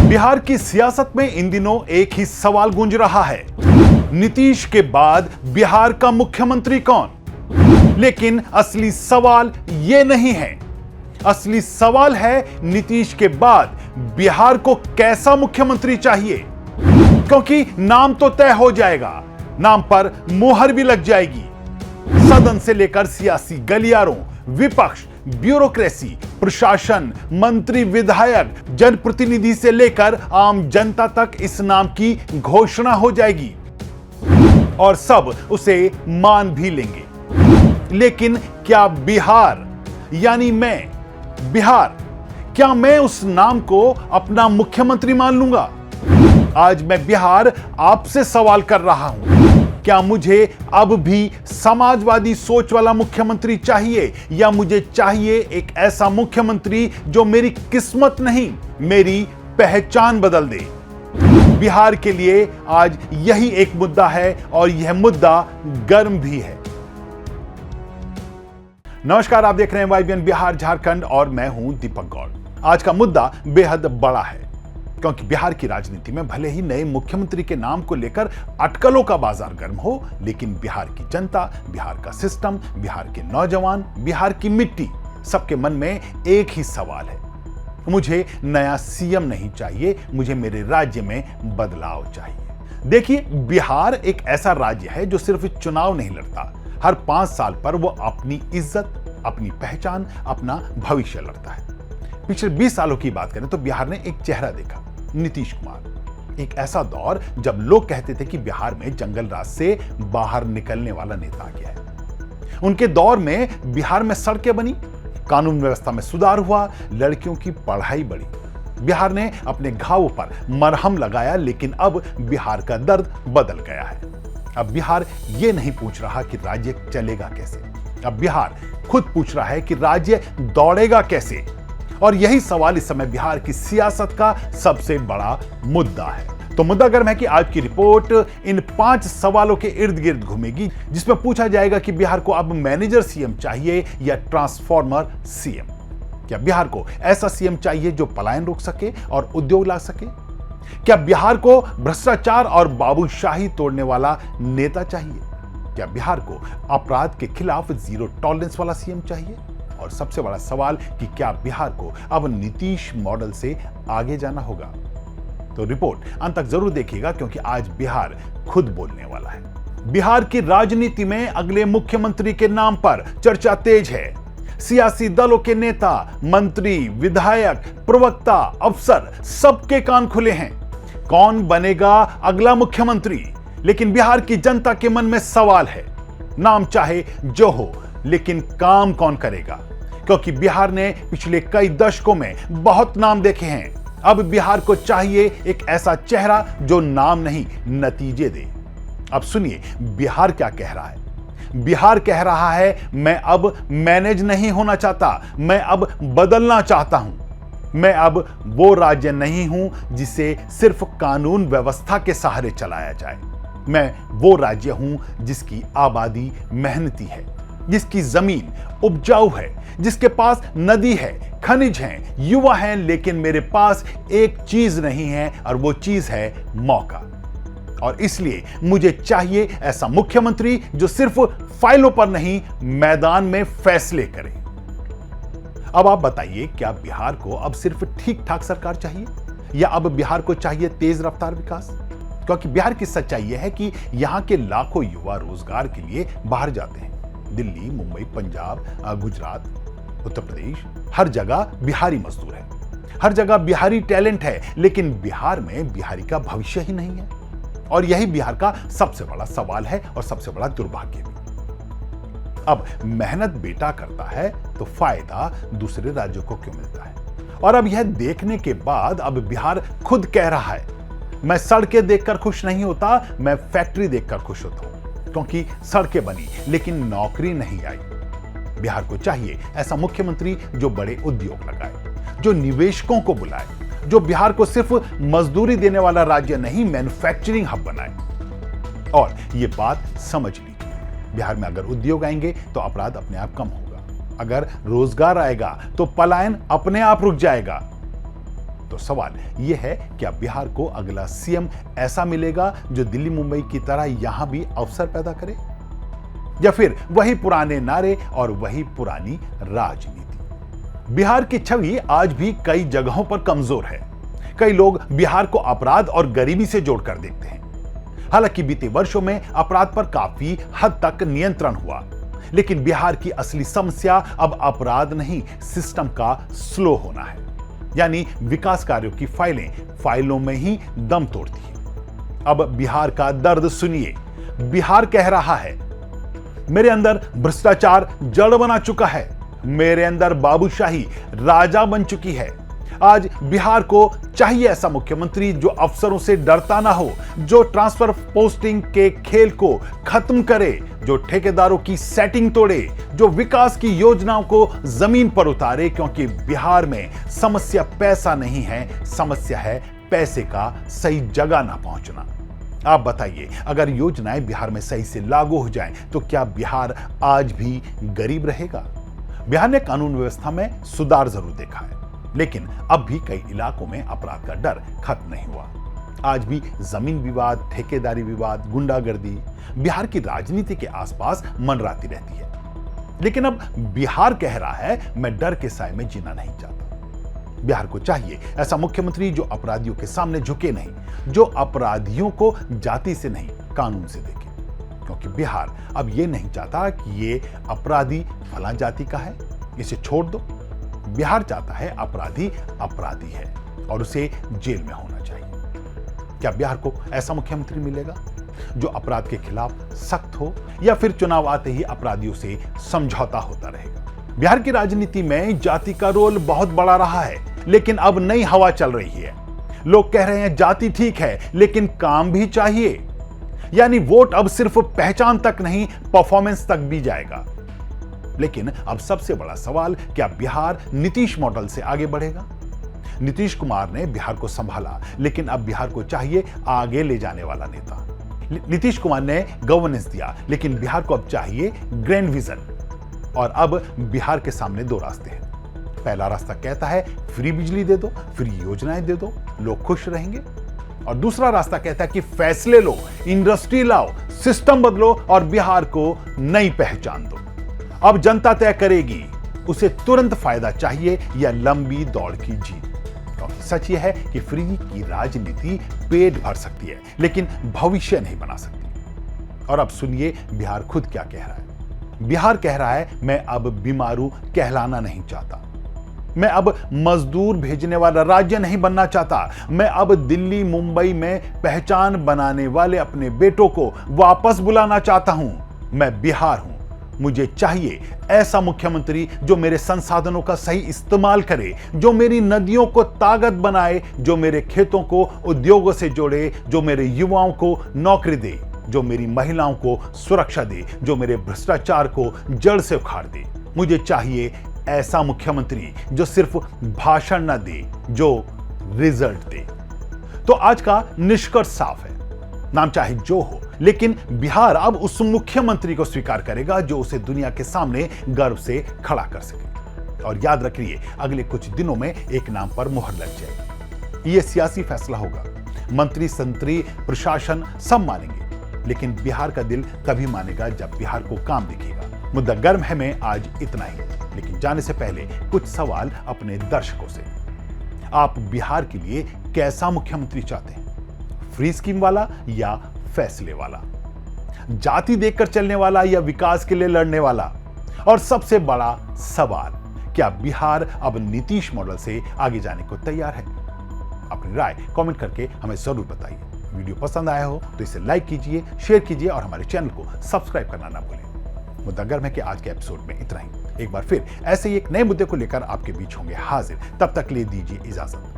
बिहार की सियासत में इन दिनों एक ही सवाल गूंज रहा है, नीतीश के बाद बिहार का मुख्यमंत्री कौन। लेकिन असली सवाल यह नहीं है, असली सवाल है नीतीश के बाद बिहार को कैसा मुख्यमंत्री चाहिए। क्योंकि नाम तो तय हो जाएगा, नाम पर मुहर भी लग जाएगी। सदन से लेकर सियासी गलियारों, विपक्ष, ब्यूरोक्रेसी, प्रशासन, मंत्री, विधायक, जनप्रतिनिधि से लेकर आम जनता तक इस नाम की घोषणा हो जाएगी और सब उसे मान भी लेंगे। लेकिन क्या बिहार यानी बिहार, क्या मैं उस नाम को अपना मुख्यमंत्री मान लूंगा? आज मैं बिहार आपसे सवाल कर रहा हूं, क्या मुझे अब भी समाजवादी सोच वाला मुख्यमंत्री चाहिए या मुझे चाहिए एक ऐसा मुख्यमंत्री जो मेरी किस्मत नहीं, मेरी पहचान बदल दे। बिहार के लिए आज यही एक मुद्दा है और यह मुद्दा गर्म भी है। नमस्कार, आप देख रहे हैं YBN बिहार झारखंड और मैं हूं दीपक गौड़। आज का मुद्दा बेहद बड़ा है क्योंकि बिहार की राजनीति में भले ही नए मुख्यमंत्री के नाम को लेकर अटकलों का बाजार गर्म हो, लेकिन बिहार की जनता, बिहार का सिस्टम, बिहार के नौजवान, बिहार की मिट्टी, सबके मन में एक ही सवाल है, मुझे नया सीएम नहीं चाहिए, मुझे मेरे राज्य में बदलाव चाहिए। देखिए, बिहार एक ऐसा राज्य है जो सिर्फ चुनाव नहीं लड़ता, हर 5 साल पर वो अपनी इज्जत, अपनी पहचान, अपना भविष्य लड़ता है। पिछले 20 सालों की बात करें तो बिहार ने एक चेहरा देखा, नीतीश कुमार। एक ऐसा दौर जब लोग कहते थे कि बिहार में जंगल राज से बाहर निकलने वाला नेता आ गया है। उनके दौर में बिहार में सड़कें बनी, कानून व्यवस्था में सुधार हुआ, लड़कियों की पढ़ाई बढ़ी। बिहार ने अपने घावों पर मरहम लगाया, लेकिन अब बिहार का दर्द बदल गया है। अब बिहार यह नहीं पूछ रहा कि राज्य चलेगा कैसे, अब बिहार खुद पूछ रहा है कि राज्य दौड़ेगा कैसे। और यही सवाल इस समय बिहार की सियासत का सबसे बड़ा मुद्दा है। तो मुद्दा गर्म है कि आज की रिपोर्ट इन 5 सवालों के इर्द गिर्द घूमेगी, जिसमें पूछा जाएगा कि बिहार को अब मैनेजर सीएम चाहिए या ट्रांसफॉर्मर सीएम। क्या बिहार को ऐसा सीएम चाहिए जो पलायन रोक सके और उद्योग ला सके? क्या बिहार को भ्रष्टाचार और बाबूशाही तोड़ने वाला नेता चाहिए? क्या बिहार को अपराध के खिलाफ जीरो टॉलरेंस वाला सीएम चाहिए? और सबसे बड़ा सवाल कि क्या बिहार को अब नीतीश मॉडल से आगे जाना होगा? तो रिपोर्ट अंत तक जरूर देखिएगा क्योंकि आज बिहार खुद बोलने वाला है। बिहार की राजनीति में अगले मुख्यमंत्री के नाम पर चर्चा तेज है। सियासी दलों के नेता, मंत्री, विधायक, प्रवक्ता, अफसर, सबके कान खुले हैं। कौन बनेगा अगला मुख्यमंत्री? लेकिन बिहार की जनता के मन में सवाल है, नाम चाहे जो हो, लेकिन काम कौन करेगा? क्योंकि बिहार ने पिछले कई दशकों में बहुत नाम देखे हैं। अब बिहार को चाहिए एक ऐसा चेहरा जो नाम नहीं, नतीजे दे। अब सुनिए बिहार क्या कह रहा है। बिहार कह रहा है, मैं अब मैनेज नहीं होना चाहता, मैं अब बदलना चाहता हूं। मैं अब वो राज्य नहीं हूं जिसे सिर्फ कानून व्यवस्था के सहारे चलाया जाए। मैं वो राज्य हूं जिसकी आबादी मेहनती है, जिसकी जमीन उपजाऊ है, जिसके पास नदी है, खनिज हैं, युवा हैं, लेकिन मेरे पास एक चीज नहीं है और वो चीज है मौका। और इसलिए मुझे चाहिए ऐसा मुख्यमंत्री जो सिर्फ फाइलों पर नहीं, मैदान में फैसले करे। अब आप बताइए, क्या बिहार को अब सिर्फ ठीक ठाक सरकार चाहिए या अब बिहार को चाहिए तेज रफ्तार विकास? क्योंकि बिहार की सच्चाई यह है कि यहां के लाखों युवा रोजगार के लिए बाहर जाते हैं। दिल्ली, मुंबई, पंजाब, गुजरात, उत्तर प्रदेश, हर जगह बिहारी मजदूर है, हर जगह बिहारी टैलेंट है, लेकिन बिहार में बिहारी का भविष्य ही नहीं है। और यही बिहार का सबसे बड़ा सवाल है और सबसे बड़ा दुर्भाग्य भी। अब मेहनत बेटा करता है तो फायदा दूसरे राज्यों को क्यों मिलता है? और अब यह देखने के बाद अब बिहार खुद कह रहा है, मैं सड़कें देखकर खुश नहीं होता, मैं फैक्ट्री देखकर खुश होता हूं। क्योंकि सड़कें बनी लेकिन नौकरी नहीं आई। बिहार को चाहिए ऐसा मुख्यमंत्री जो बड़े उद्योग लगाए, जो निवेशकों को बुलाए, जो बिहार को सिर्फ मजदूरी देने वाला राज्य नहीं, मैन्युफैक्चरिंग हब बनाए। और यह बात समझ लीजिए, बिहार में अगर उद्योग आएंगे तो अपराध अपने आप कम होगा, अगर रोजगार आएगा तो पलायन अपने आप रुक जाएगा। तो सवाल यह है, क्या बिहार को अगला सीएम ऐसा मिलेगा जो दिल्ली मुंबई की तरह यहां भी अवसर पैदा करे, या फिर वही पुराने नारे और वही पुरानी राजनीति? बिहार की छवि आज भी कई जगहों पर कमजोर है। कई लोग बिहार को अपराध और गरीबी से जोड़कर देखते हैं। हालांकि बीते वर्षों में अपराध पर काफी हद तक नियंत्रण हुआ, लेकिन बिहार की असली समस्या अब अपराध नहीं, सिस्टम का स्लो होना है। यानी विकास कार्यों की फाइलों में ही दम तोड़ती है। अब बिहार का दर्द सुनिए। बिहार कह रहा है, मेरे अंदर भ्रष्टाचार जड़ बना चुका है, मेरे अंदर बाबूशाही राजा बन चुकी है। आज बिहार को चाहिए ऐसा मुख्यमंत्री जो अफसरों से डरता ना हो, जो ट्रांसफर पोस्टिंग के खेल को खत्म करे, जो ठेकेदारों की सेटिंग तोड़े, जो विकास की योजनाओं को जमीन पर उतारे। क्योंकि बिहार में समस्या पैसा नहीं है, समस्या है पैसे का सही जगह ना पहुंचना। आप बताइए, अगर योजनाएं बिहार में सही से लागू हो जाएं, तो क्या बिहार आज भी गरीब रहेगा? बिहार ने कानून व्यवस्था में सुधार जरूर देखा है, लेकिन अब भी कई इलाकों में अपराध का डर खत्म नहीं हुआ। आज भी जमीन विवाद, ठेकेदारी विवाद, गुंडागर्दी बिहार की राजनीति के आसपास मंडराती रहती है। लेकिन अब बिहार कह रहा है, मैं डर के साए में जीना नहीं चाहता। बिहार को चाहिए ऐसा मुख्यमंत्री जो अपराधियों के सामने झुके नहीं, जो अपराधियों को जाति से नहीं कानून से देखे। क्योंकि बिहार अब ये नहीं चाहता कि ये अपराधी फला जाति का है, इसे छोड़ दो। बिहार चाहता है अपराधी अपराधी है और उसे जेल में होना चाहिए। क्या बिहार को ऐसा मुख्यमंत्री मिलेगा जो अपराध के खिलाफ सख्त हो, या फिर चुनाव आते ही अपराधियों से समझौता होता रहेगा? बिहार की राजनीति में जाति का रोल बहुत बड़ा रहा है, लेकिन अब नई हवा चल रही है। लोग कह रहे हैं जाति ठीक है, लेकिन काम भी चाहिए। यानी वोट अब सिर्फ पहचान तक नहीं, परफॉर्मेंस तक भी जाएगा। लेकिन अब सबसे बड़ा सवाल, क्या बिहार नीतीश मॉडल से आगे बढ़ेगा? नीतीश कुमार ने बिहार को संभाला, लेकिन अब बिहार को चाहिए आगे ले जाने वाला नेता। नीतीश कुमार ने गवर्नेंस दिया, लेकिन बिहार को अब चाहिए ग्रैंड विजन। और अब बिहार के सामने दो रास्ते हैं। पहला रास्ता कहता है फ्री बिजली दे दो, फ्री योजनाएं दे दो, लोग खुश रहेंगे। और दूसरा रास्ता कहता है कि फैसले लो, इंडस्ट्री लाओ, सिस्टम बदलो और बिहार को नई पहचान दो। अब जनता तय करेगी, उसे तुरंत फायदा चाहिए या लंबी दौड़ की जीत। क्योंकि सच यह है कि फ्री की राजनीति पेट भर सकती है, लेकिन भविष्य नहीं बना सकती। और अब सुनिए बिहार खुद क्या कह रहा है। बिहार कह रहा है, मैं अब बीमारू कहलाना नहीं चाहता, मैं अब मजदूर भेजने वाला राज्य नहीं बनना चाहता, मैं अब दिल्ली मुंबई में पहचान बनाने वाले अपने बेटों को वापस बुलाना चाहता हूं। मैं बिहार हूं, मुझे चाहिए ऐसा मुख्यमंत्री जो मेरे संसाधनों का सही इस्तेमाल करे, जो मेरी नदियों को ताकत बनाए, जो मेरे खेतों को उद्योगों से जोड़े, जो मेरे युवाओं को नौकरी दे, जो मेरी महिलाओं को सुरक्षा दे, जो मेरे भ्रष्टाचार को जड़ से उखाड़ दे। मुझे चाहिए ऐसा मुख्यमंत्री जो सिर्फ भाषण न दे, जो रिजल्ट दे। तो आज का निष्कर्ष साफ है, नाम चाहे जो हो, लेकिन बिहार अब उस मुख्यमंत्री को स्वीकार करेगा जो उसे दुनिया के सामने गर्व से खड़ा कर सके। और याद रखिए, अगले कुछ दिनों में एक नाम पर मुहर लग जाएगी। यह सियासी फैसला होगा, मंत्री संतरी प्रशासन सब मानेंगे, लेकिन बिहार का दिल तभी मानेगा जब बिहार को काम दिखेगा। मुद्दा गर्म है में आज इतना ही, लेकिन जाने से पहले कुछ सवाल अपने दर्शकों से। आप बिहार के लिए कैसा मुख्यमंत्री चाहते हैं? फ्री स्कीम वाला या फैसले वाला? जाति देखकर चलने वाला या विकास के लिए लड़ने वाला? और सबसे बड़ा सवाल, क्या बिहार अब नीतीश मॉडल से आगे जाने को तैयार है? अपनी राय कमेंट करके हमें जरूर बताइए। वीडियो पसंद आया हो तो इसे लाइक कीजिए, शेयर कीजिए और हमारे चैनल को सब्सक्राइब करना ना भूलें। मुद्दा गर्म है कि आज के एपिसोड में इतना ही। एक बार फिर ऐसे ही एक नए मुद्दे को लेकर आपके बीच होंगे हाजिर। तब तक ले दीजिए इजाजत।